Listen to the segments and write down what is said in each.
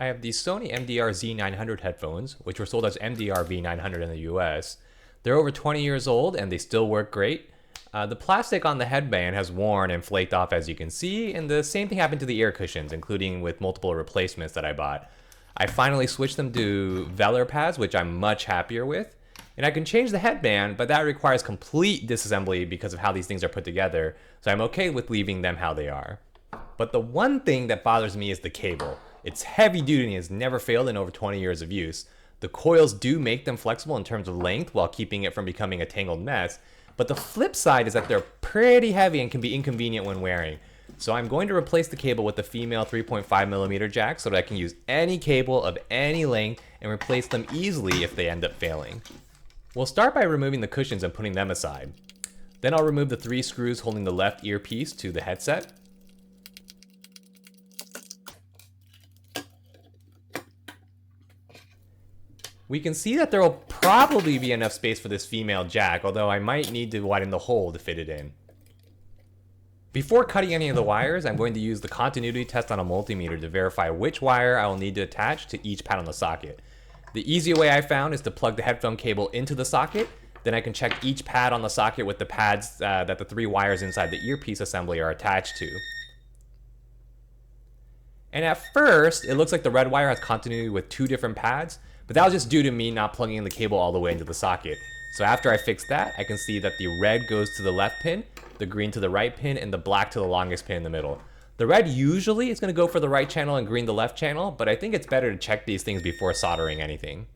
I have the Sony MDR-Z900 headphones, which were sold as MDR V900 in the US. They're over 20 years old and they still work great. The plastic on the headband has worn and flaked off, as you can see, and the same thing happened to the ear cushions, including with multiple replacements that I bought. I finally switched them to velour pads, which I'm much happier with. And I can change the headband, but that requires complete disassembly because of how these things are put together, so I'm okay with leaving them how they are. But the one thing that bothers me is the cable. It's heavy duty and has never failed in over 20 years of use. The coils do make them flexible in terms of length while keeping it from becoming a tangled mess, but the flip side is that they're pretty heavy and can be inconvenient when wearing. So I'm going to replace the cable with the female 3.5mm jack so that I can use any cable of any length and replace them easily if they end up failing. We'll start by removing the cushions and putting them aside. Then I'll remove the 3 screws holding the left earpiece to the headset. We can see that there will probably be enough space for this female jack, although I might need to widen the hole to fit it in. Before cutting any of the wires, I'm going to use the continuity test on a multimeter to verify which wire I will need to attach to each pad on the socket. The easy way I found is to plug the headphone cable into the socket, then I can check each pad on the socket with the pads that the 3 wires inside the earpiece assembly are attached to. And at first, it looks like the red wire has continuity with 2 different pads, but that was just due to me not plugging in the cable all the way into the socket. So after I fix that, I can see that the red goes to the left pin, the green to the right pin, and the black to the longest pin in the middle. The red usually is going to go for the right channel and green the left channel, but I think it's better to check these things before soldering anything.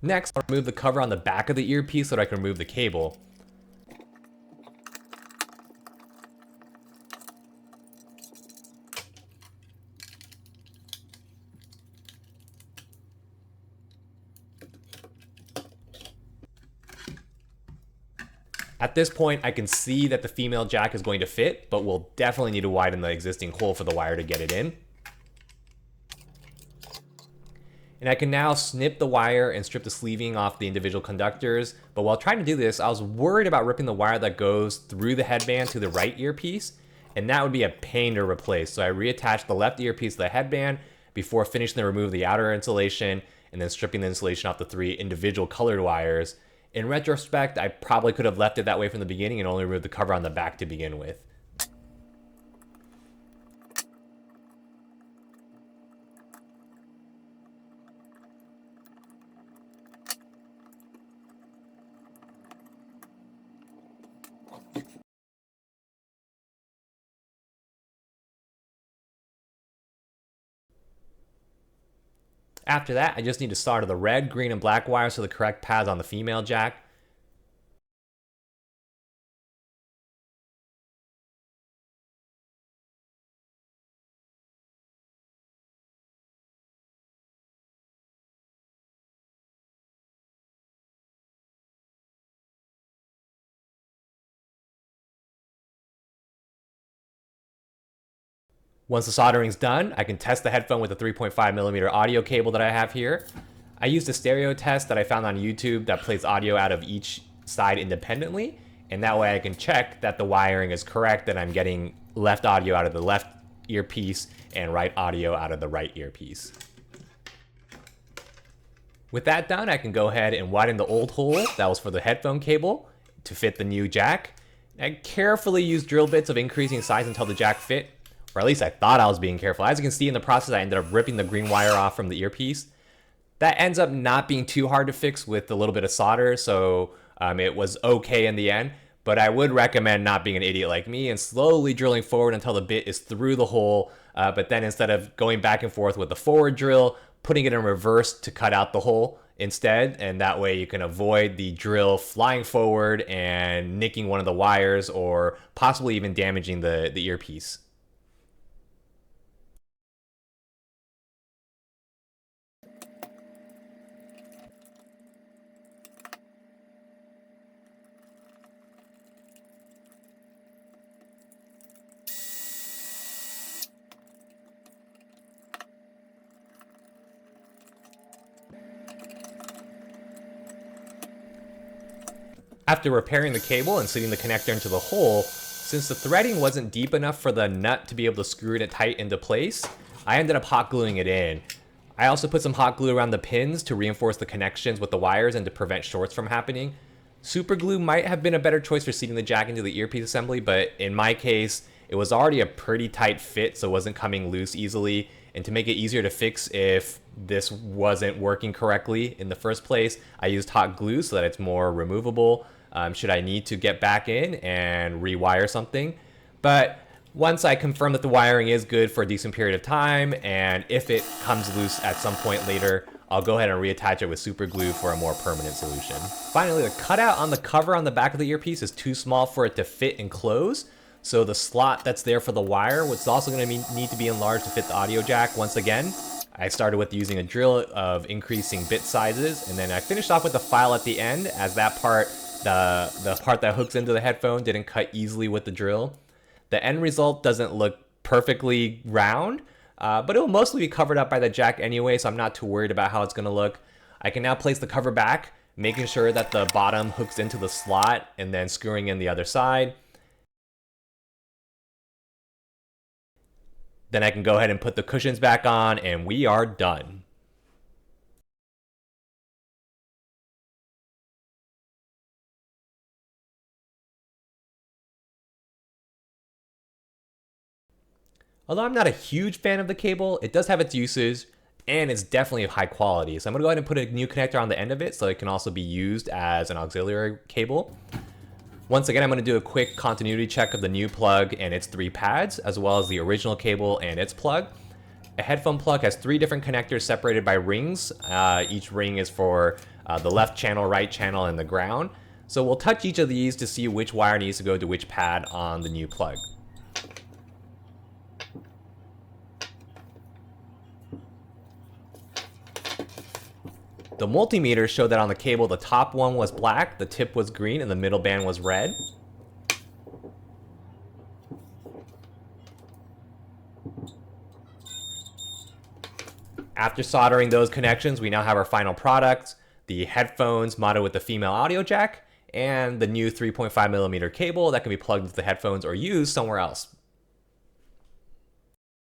Next, I'll remove the cover on the back of the earpiece so that I can remove the cable. At this point, I can see that the female jack is going to fit, but we'll definitely need to widen the existing hole for the wire to get it in. And I can now snip the wire and strip the sleeving off the individual conductors, but while trying to do this, I was worried about ripping the wire that goes through the headband to the right earpiece, and that would be a pain to replace. So I reattached the left earpiece to the headband before finishing to remove the outer insulation and then stripping the insulation off the 3 individual colored wires. In retrospect, I probably could have left it that way from the beginning and only removed the cover on the back to begin with. After that, I just need to solder the red, green, and black wires to the correct pads on the female jack. Once the soldering's done, I can test the headphone with the 3.5mm audio cable that I have here. I used a stereo test that I found on YouTube that plays audio out of each side independently, and that way I can check that the wiring is correct, that I'm getting left audio out of the left earpiece and right audio out of the right earpiece. With that done, I can go ahead and widen the old hole that was for the headphone cable to fit the new jack. I carefully used drill bits of increasing size until the jack fit, or at least I thought I was being careful. As you can see in the process, I ended up ripping the green wire off from the earpiece. That ends up not being too hard to fix with a little bit of solder, so it was okay in the end. But I would recommend not being an idiot like me and slowly drilling forward until the bit is through the hole, but then instead of going back and forth with the forward drill, putting it in reverse to cut out the hole instead, and that way you can avoid the drill flying forward and nicking one of the wires or possibly even damaging the earpiece. After repairing the cable and seating the connector into the hole, since the threading wasn't deep enough for the nut to be able to screw it tight into place, I ended up hot gluing it in. I also put some hot glue around the pins to reinforce the connections with the wires and to prevent shorts from happening. Super glue might have been a better choice for seating the jack into the earpiece assembly, but in my case, it was already a pretty tight fit, so it wasn't coming loose easily. And to make it easier to fix if this wasn't working correctly in the first place, I used hot glue so that it's more removable should I need to get back in and rewire something. But once I confirm that the wiring is good for a decent period of time, and if it comes loose at some point later, I'll go ahead and reattach it with super glue for a more permanent solution. Finally, the cutout on the cover on the back of the earpiece is too small for it to fit and close. So the slot that's there for the wire, which is also going to need to be enlarged to fit the audio jack once again. I started with using a drill of increasing bit sizes, and then I finished off with the file at the end, as that part, the part that hooks into the headphone, didn't cut easily with the drill. The end result doesn't look perfectly round, but it will mostly be covered up by the jack anyway, so I'm not too worried about how it's going to look. I can now place the cover back, making sure that the bottom hooks into the slot, and then screwing in the other side. Then I can go ahead and put the cushions back on, and we are done. Although I'm not a huge fan of the cable, it does have its uses, and it's definitely of high quality. So I'm gonna go ahead and put a new connector on the end of it so it can also be used as an auxiliary cable. Once again, I'm going to do a quick continuity check of the new plug and its 3 pads, as well as the original cable and its plug. A headphone plug has 3 different connectors separated by rings. Each ring is for the left channel, right channel, and the ground. So we'll touch each of these to see which wire needs to go to which pad on the new plug. The multimeters show that on the cable, the top one was black, the tip was green, and the middle band was red. After soldering those connections, we now have our final product, the headphones mounted with the female audio jack, and the new 3.5mm cable that can be plugged into the headphones or used somewhere else.